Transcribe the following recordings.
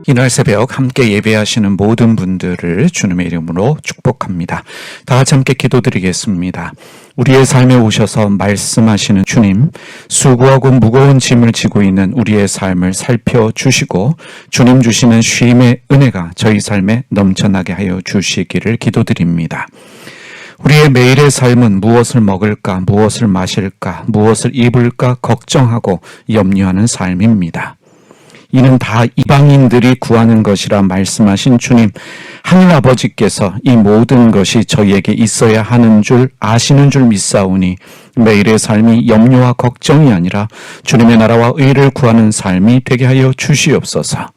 이날 새벽 함께 예배하시는 모든 분들을 주님의 이름으로 축복합니다. 다 같이 함께 기도드리겠습니다. 우리의 삶에 오셔서 말씀하시는 주님, 수고하고 무거운 짐을 지고 있는 우리의 삶을 살펴주시고 주님 주시는 쉼의 은혜가 저희 삶에 넘쳐나게 하여 주시기를 기도드립니다. 우리의 매일의 삶은 무엇을 먹을까, 무엇을 마실까, 무엇을 입을까 걱정하고 염려하는 삶입니다. 이는 다 이방인들이 구하는 것이라 말씀하신 주님, 하늘 아버지께서 이 모든 것이 저희에게 있어야 하는 줄 아시는 줄 믿사오니 매일의 삶이 염려와 걱정이 아니라 주님의 나라와 의를 구하는 삶이 되게 하여 주시옵소서.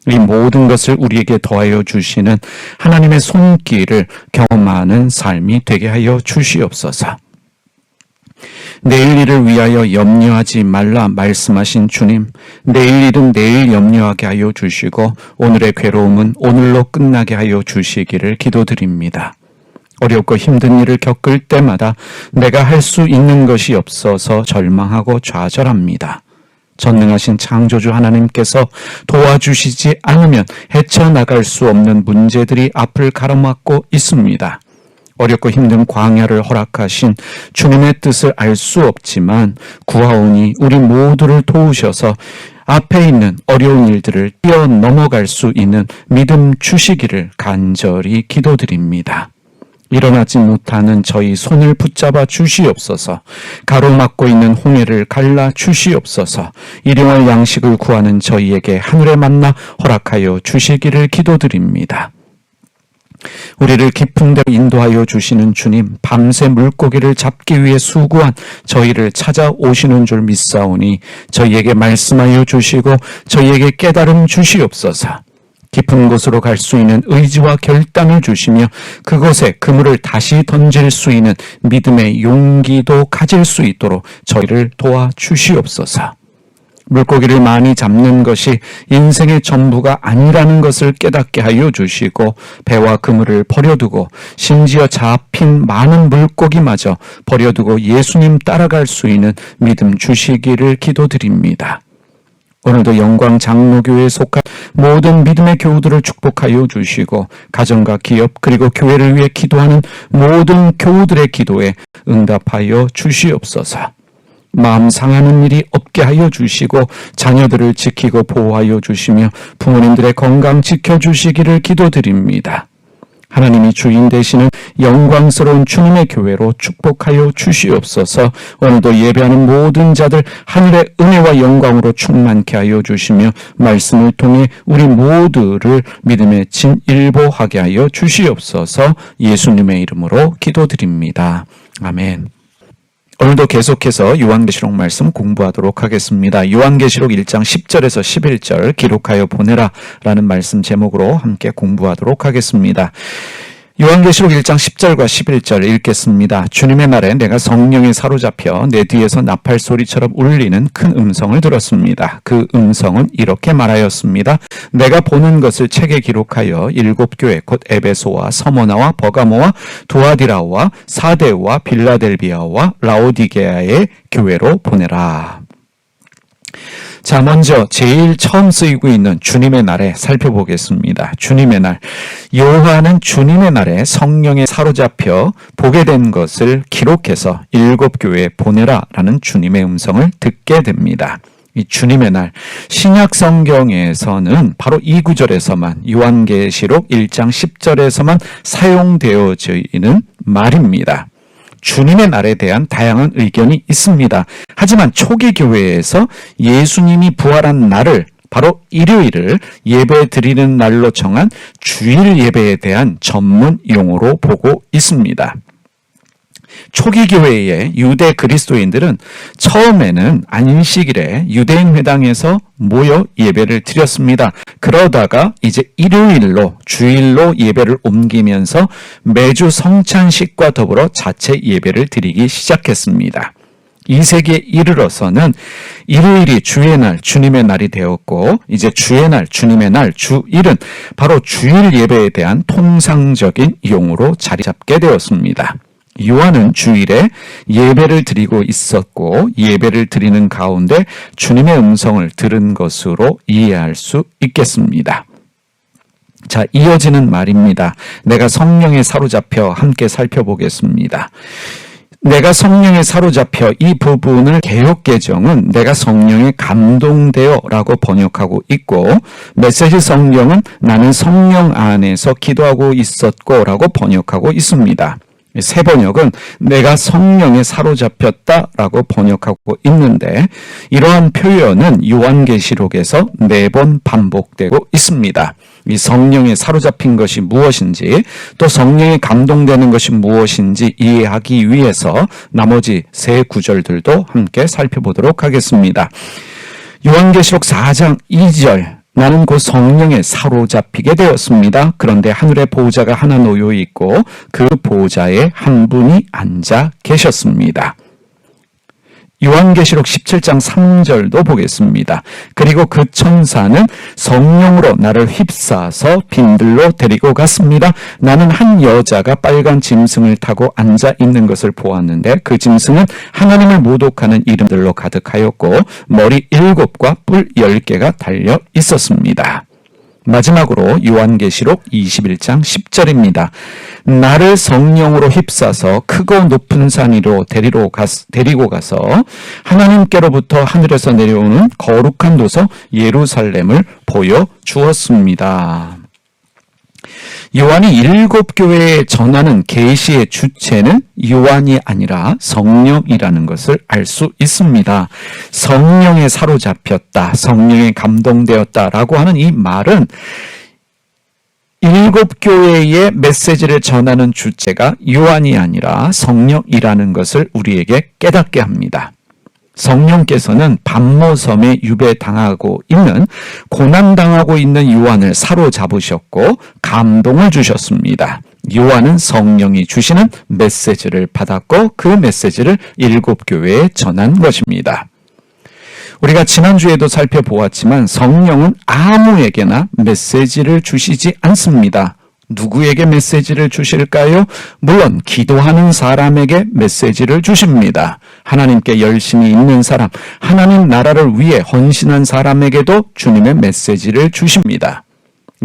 이 모든 것을 우리에게 더하여 주시는 하나님의 손길을 경험하는 삶이 되게 하여 주시옵소서. 내일 일을 위하여 염려하지 말라 말씀하신 주님, 내일 일은 내일 염려하게 하여 주시고 오늘의 괴로움은 오늘로 끝나게 하여 주시기를 기도드립니다. 어렵고 힘든 일을 겪을 때마다 내가 할 수 있는 것이 없어서 절망하고 좌절합니다. 전능하신 창조주 하나님께서 도와주시지 않으면 헤쳐나갈 수 없는 문제들이 앞을 가로막고 있습니다. 어렵고 힘든 광야를 허락하신 주님의 뜻을 알 수 없지만 구하오니 우리 모두를 도우셔서 앞에 있는 어려운 일들을 뛰어넘어갈 수 있는 믿음 주시기를 간절히 기도드립니다. 일어나지 못하는 저희 손을 붙잡아 주시옵소서. 가로막고 있는 홍해를 갈라 주시옵소서. 일용할 양식을 구하는 저희에게 하늘의 만나 허락하여 주시기를 기도드립니다. 우리를 깊은 데로 인도하여 주시는 주님, 밤새 물고기를 잡기 위해 수고한 저희를 찾아오시는 줄 믿사오니 저희에게 말씀하여 주시고 저희에게 깨달음 주시옵소서. 깊은 곳으로 갈 수 있는 의지와 결단을 주시며 그곳에 그물을 다시 던질 수 있는 믿음의 용기도 가질 수 있도록 저희를 도와주시옵소서. 물고기를 많이 잡는 것이 인생의 전부가 아니라는 것을 깨닫게 하여 주시고 배와 그물을 버려두고 심지어 잡힌 많은 물고기마저 버려두고 예수님 따라갈 수 있는 믿음 주시기를 기도드립니다. 오늘도 영광 장로교회에 속한 모든 믿음의 교우들을 축복하여 주시고 가정과 기업 그리고 교회를 위해 기도하는 모든 교우들의 기도에 응답하여 주시옵소서. 마음 상하는 일이 없게 하여 주시고 자녀들을 지키고 보호하여 주시며 부모님들의 건강 지켜주시기를 기도드립니다. 하나님이 주인 되시는 영광스러운 주님의 교회로 축복하여 주시옵소서. 오늘도 예배하는 모든 자들 하늘의 은혜와 영광으로 충만케 하여 주시며 말씀을 통해 우리 모두를 믿음의 진일보하게 하여 주시옵소서. 예수님의 이름으로 기도드립니다. 아멘. 오늘도 계속해서 요한계시록 말씀 공부하도록 하겠습니다. 요한계시록 1장 10절에서 11절 기록하여 보내라 라는 말씀 제목으로 함께 공부하도록 하겠습니다. 요한계시록 1장 10절과 11절 읽겠습니다. 주님의 날에 내가 성령에 사로잡혀 내 뒤에서 나팔 소리처럼 울리는 큰 음성을 들었습니다. 그 음성은 이렇게 말하였습니다. 내가 보는 것을 책에 기록하여 7 교회 곧 에베소와 서머나와 버가모와 두아디라와 사데와 빌라델비아와 라오디게아의 교회로 보내라. 자, 먼저 제일 처음 쓰이고 있는 주님의 날에 살펴보겠습니다. 주님의 날. 요한은 주님의 날에 성령에 사로잡혀 보게 된 것을 기록해서 7 교회에 보내라 라는 주님의 음성을 듣게 됩니다. 이 주님의 날, 신약 성경에서는 바로 이 구절에서만, 요한계시록 1장 10절에서만 사용되어지는 말입니다. 주님의 날에 대한 다양한 의견이 있습니다. 하지만 초기 교회에서 예수님이 부활한 날을 바로 일요일을 예배 드리는 날로 정한 주일 예배에 대한 전문 용어로 보고 있습니다. 초기 교회의 유대 그리스도인들은 처음에는 안식일에 유대인 회당에서 모여 예배를 드렸습니다. 그러다가 이제 일요일로 주일로 예배를 옮기면서 매주 성찬식과 더불어 자체 예배를 드리기 시작했습니다. 2세기에 이르러서는 일요일이 주의 날, 주님의 날이 되었고 이제 주의 날, 주님의 날, 주일은 바로 주일 예배에 대한 통상적인 용어로 자리 잡게 되었습니다. 요한은 주일에 예배를 드리고 있었고 예배를 드리는 가운데 주님의 음성을 들은 것으로 이해할 수 있겠습니다. 자, 이어지는 말입니다. 내가 성령에 사로잡혀 함께 살펴보겠습니다. 내가 성령에 사로잡혀 이 부분을 개역개정은 내가 성령에 감동되어 라고 번역하고 있고, 메시지 성경은 나는 성령 안에서 기도하고 있었고 라고 번역하고 있습니다. 새 번역은 내가 성령에 사로잡혔다 라고 번역하고 있는데, 이러한 표현은 요한계시록에서 4번 반복되고 있습니다. 이 성령에 사로잡힌 것이 무엇인지, 또 성령에 감동되는 것이 무엇인지 이해하기 위해서 나머지 3구절들도 함께 살펴보도록 하겠습니다. 요한계시록 4장 2절, 나는 곧 성령에 사로잡히게 되었습니다. 그런데 하늘에 보호자가 하나 놓여 있고 그 보호자에 한 분이 앉아 계셨습니다. 요한계시록 17장 3절도 보겠습니다. 그리고 그 천사는 성령으로 나를 휩싸서 빈들로 데리고 갔습니다. 나는 한 여자가 빨간 짐승을 타고 앉아 있는 것을 보았는데, 그 짐승은 하나님을 모독하는 이름들로 가득하였고 머리 7과 뿔 10개가 달려 있었습니다. 마지막으로 요한계시록 21장 10절입니다. 나를 성령으로 휩싸서 크고 높은 산 위로 데리고 가서 하나님께로부터 하늘에서 내려오는 거룩한 도서 예루살렘을 보여주었습니다. 요한이 7 교회에 전하는 계시의 주체는 요한이 아니라 성령이라는 것을 알 수 있습니다. 성령에 사로잡혔다, 성령에 감동되었다라고 하는 이 말은 7 교회의 메시지를 전하는 주체가 요한이 아니라 성령이라는 것을 우리에게 깨닫게 합니다. 성령께서는 반모섬에 유배당하고 있는, 고난당하고 있는 요한을 사로잡으셨고 감동을 주셨습니다. 요한은 성령이 주시는 메시지를 받았고 그 메시지를 7 교회에 전한 것입니다. 우리가 지난주에도 살펴보았지만 성령은 아무에게나 메시지를 주시지 않습니다. 누구에게 메시지를 주실까요? 물론 기도하는 사람에게 메시지를 주십니다. 하나님께 열심히 있는 사람, 하나님 나라를 위해 헌신한 사람에게도 주님의 메시지를 주십니다.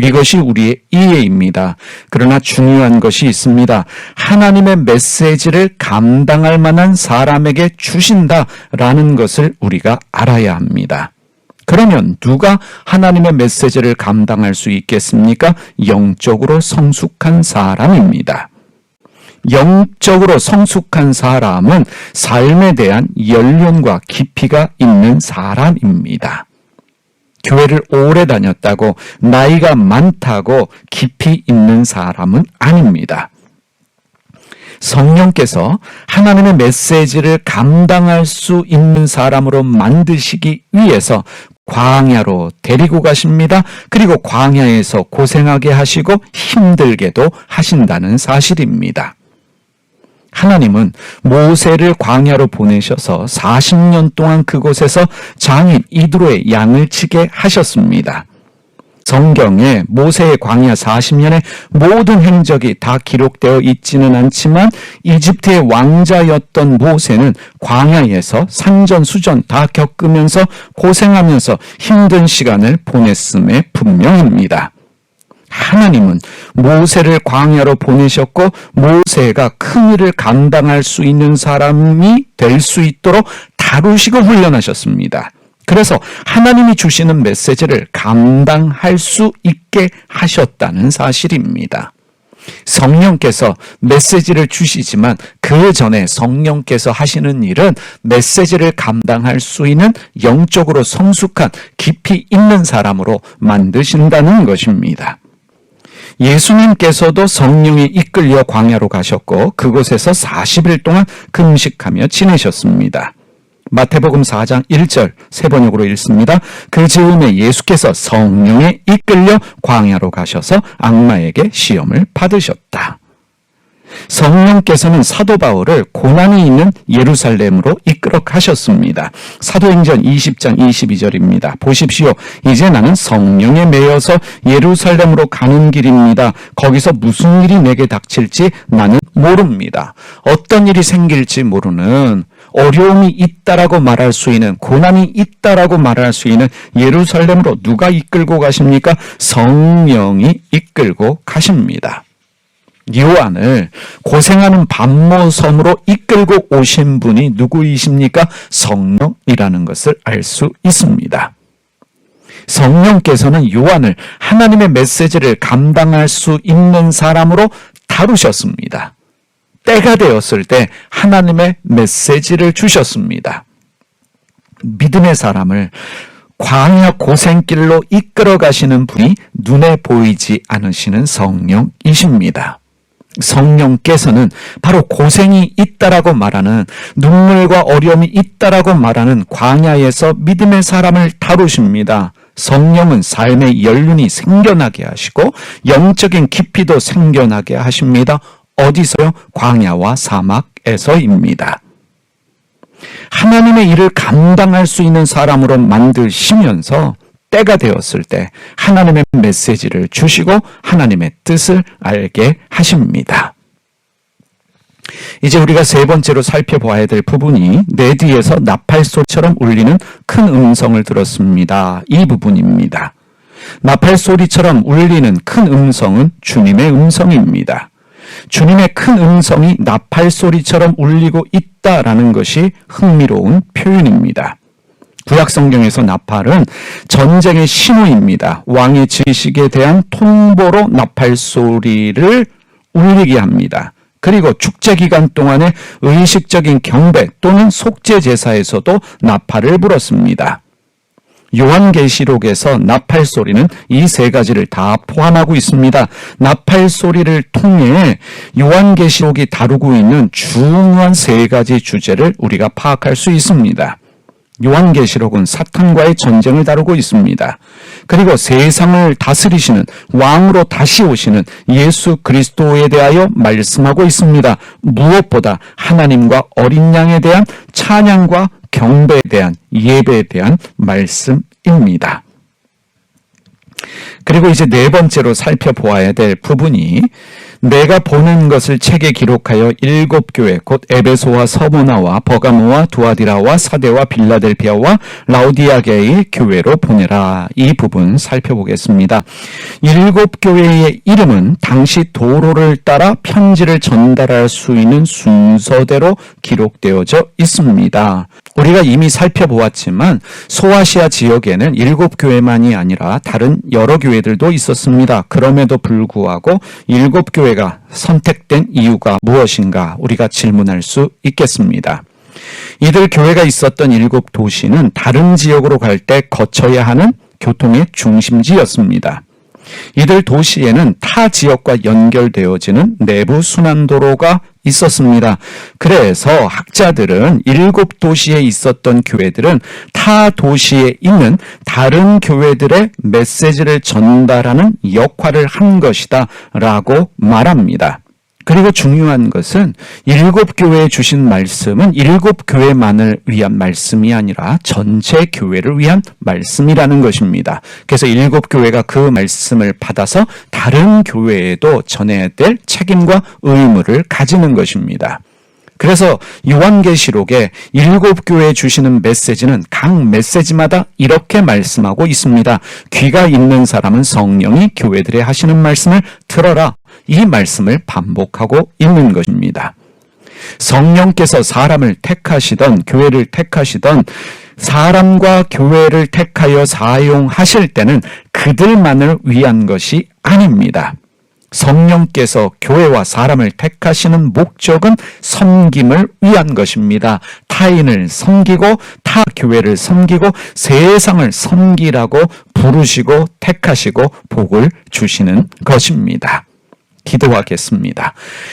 이것이 우리의 이해입니다. 그러나 중요한 것이 있습니다. 하나님의 메시지를 감당할 만한 사람에게 주신다라는 것을 우리가 알아야 합니다. 그러면 누가 하나님의 메시지를 감당할 수 있겠습니까? 영적으로 성숙한 사람입니다. 영적으로 성숙한 사람은 삶에 대한 연륜과 깊이가 있는 사람입니다. 교회를 오래 다녔다고, 나이가 많다고 깊이 있는 사람은 아닙니다. 성령께서 하나님의 메시지를 감당할 수 있는 사람으로 만드시기 위해서 광야로 데리고 가십니다. 그리고 광야에서 고생하게 하시고 힘들게도 하신다는 사실입니다. 하나님은 모세를 광야로 보내셔서 40년 동안 그곳에서 장인 이드로의 양을 치게 하셨습니다. 성경에 모세의 광야 40년의 모든 행적이 다 기록되어 있지는 않지만 이집트의 왕자였던 모세는 광야에서 산전수전 다 겪으면서 고생하면서 힘든 시간을 보냈음에 분명합니다. 하나님은 모세를 광야로 보내셨고 모세가 큰 일을 감당할 수 있는 사람이 될 수 있도록 다루시고 훈련하셨습니다. 그래서 하나님이 주시는 메시지를 감당할 수 있게 하셨다는 사실입니다. 성령께서 메시지를 주시지만 그 전에 성령께서 하시는 일은 메시지를 감당할 수 있는 영적으로 성숙한 깊이 있는 사람으로 만드신다는 것입니다. 예수님께서도 성령에 이끌려 광야로 가셨고 그곳에서 40일 동안 금식하며 지내셨습니다. 마태복음 4장 1절 세 번역으로 읽습니다. 그 즈음에 예수께서 성령에 이끌려 광야로 가셔서 악마에게 시험을 받으셨다. 성령께서는 사도 바울을 고난이 있는 예루살렘으로 이끌어 가셨습니다. 사도행전 20장 22절입니다. 보십시오. 이제 나는 성령에 매여서 예루살렘으로 가는 길입니다. 거기서 무슨 일이 내게 닥칠지 나는 모릅니다. 어떤 일이 생길지 모르는, 어려움이 있다라고 말할 수 있는, 고난이 있다라고 말할 수 있는 예루살렘으로 누가 이끌고 가십니까? 성령이 이끌고 가십니다. 요한을 고생하는 반모섬으로 이끌고 오신 분이 누구이십니까? 성령이라는 것을 알 수 있습니다. 성령께서는 요한을 하나님의 메시지를 감당할 수 있는 사람으로 다루셨습니다. 때가 되었을 때 하나님의 메시지를 주셨습니다. 믿음의 사람을 광야 고생길로 이끌어 가시는 분이 눈에 보이지 않으시는 성령이십니다. 성령께서는 바로 고생이 있다라고 말하는, 눈물과 어려움이 있다라고 말하는 광야에서 믿음의 사람을 다루십니다. 성령은 삶의 연륜이 생겨나게 하시고 영적인 깊이도 생겨나게 하십니다. 어디서요? 광야와 사막에서입니다. 하나님의 일을 감당할 수 있는 사람으로 만드시면서 때가 되었을 때 하나님의 메시지를 주시고 하나님의 뜻을 알게 하십니다. 이제 우리가 세 번째로 살펴보아야 될 부분이 내 뒤에서 나팔소리처럼 울리는 큰 음성을 들었습니다. 이 부분입니다. 나팔소리처럼 울리는 큰 음성은 주님의 음성입니다. 주님의 큰 음성이 나팔소리처럼 울리고 있다라는 것이 흥미로운 표현입니다. 구약성경에서 나팔은 전쟁의 신호입니다. 왕의 지식에 대한 통보로 나팔소리를 울리게 합니다. 그리고 축제기간 동안의 의식적인 경배 또는 속죄제사에서도 나팔을 불었습니다. 요한계시록에서 나팔소리는 이 세 가지를 다 포함하고 있습니다. 나팔소리를 통해 요한계시록이 다루고 있는 중요한 세 가지 주제를 우리가 파악할 수 있습니다. 요한계시록은 사탄과의 전쟁을 다루고 있습니다. 그리고 세상을 다스리시는 왕으로 다시 오시는 예수 그리스도에 대하여 말씀하고 있습니다. 무엇보다 하나님과 어린 양에 대한 찬양과 경배에 대한, 예배에 대한 말씀입니다. 그리고 이제 네 번째로 살펴보아야 될 부분이 내가 보는 것을 책에 기록하여 7 교회 곧 에베소와 서모나와 버가모와 두아디라와 사데와 빌라델피아와 라오디아게의 교회로 보내라. 이 부분 살펴보겠습니다. 7 교회의 이름은 당시 도로를 따라 편지를 전달할 수 있는 순서대로 기록되어져 있습니다. 우리가 이미 살펴보았지만 소아시아 지역에는 7 교회만이 아니라 다른 여러 교회들도 있었습니다. 그럼에도 불구하고 7 교회가 선택된 이유가 무엇인가 우리가 질문할 수 있겠습니다. 이들 교회가 있었던 7 도시는 다른 지역으로 갈 때 거쳐야 하는 교통의 중심지였습니다. 이들 도시에는 타 지역과 연결되어지는 내부 순환도로가 있었습니다. 그래서 학자들은 7 도시에 있었던 교회들은 타 도시에 있는 다른 교회들의 메시지를 전달하는 역할을 한 것이다 라고 말합니다. 그리고 중요한 것은 7 교회에 주신 말씀은 7 교회만을 위한 말씀이 아니라 전체 교회를 위한 말씀이라는 것입니다. 그래서 7 교회가 그 말씀을 받아서 다른 교회에도 전해야 될 책임과 의무를 가지는 것입니다. 그래서 요한계시록에 7 교회에 주시는 메시지는 각 메시지마다 이렇게 말씀하고 있습니다. 귀가 있는 사람은 성령이 교회들에 하시는 말씀을 들어라. 이 말씀을 반복하고 있는 것입니다. 성령께서 사람을 택하시던, 교회를 택하시던, 사람과 교회를 택하여 사용하실 때는 그들만을 위한 것이 아닙니다. 성령께서 교회와 사람을 택하시는 목적은 섬김을 위한 것입니다. 타인을 섬기고 타 교회를 섬기고 세상을 섬기라고 부르시고 택하시고 복을 주시는 것입니다. 기도하겠습니다.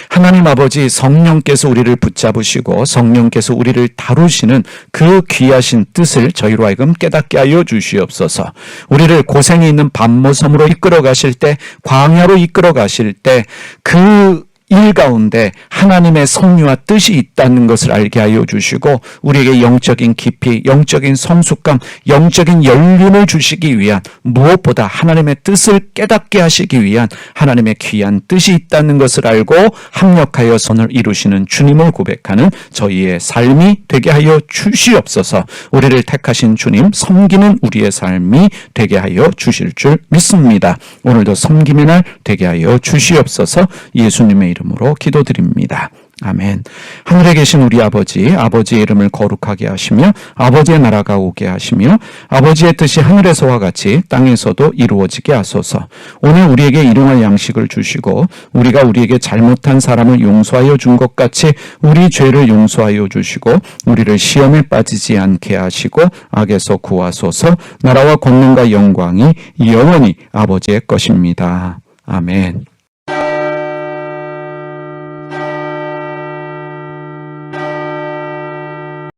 하나님 아버지, 성령께서 우리를 붙잡으시고 성령께서 우리를 다루시는 그 귀하신 뜻을 저희로 하여금 깨닫게 하여 주시옵소서. 우리를 고생이 있는 반모섬으로 이끌어 가실 때, 광야로 이끌어 가실 때 그 일 가운데 하나님의 섭리와 뜻이 있다는 것을 알게 하여 주시고 우리에게 영적인 깊이, 영적인 성숙감, 영적인 열림을 주시기 위한, 무엇보다 하나님의 뜻을 깨닫게 하시기 위한 하나님의 귀한 뜻이 있다는 것을 알고 합력하여 선을 이루시는 주님을 고백하는 저희의 삶이 되게 하여 주시옵소서. 우리를 택하신 주님 섬기는 우리의 삶이 되게 하여 주실 줄 믿습니다. 오늘도 섬김의 날 되게 하여 주시옵소서. 예수님의 이름으로 기도드립니다. 아멘. 하늘에 계신 우리 아버지, 아버지의 이름을 거룩하게 하시며 아버지의 나라가 오게 하시며 아버지의 뜻이 하늘에서와 같이 땅에서도 이루어지게 하소서. 오늘 우리에게 일용할 양식을 주시고 우리가 우리에게 잘못한 사람을 용서하여 준 것 같이 우리 죄를 용서하여 주시고 우리를 시험에 빠지지 않게 하시고 악에서 구하소서. 나라와 권능과 영광이 영원히 아버지의 것입니다. 아멘.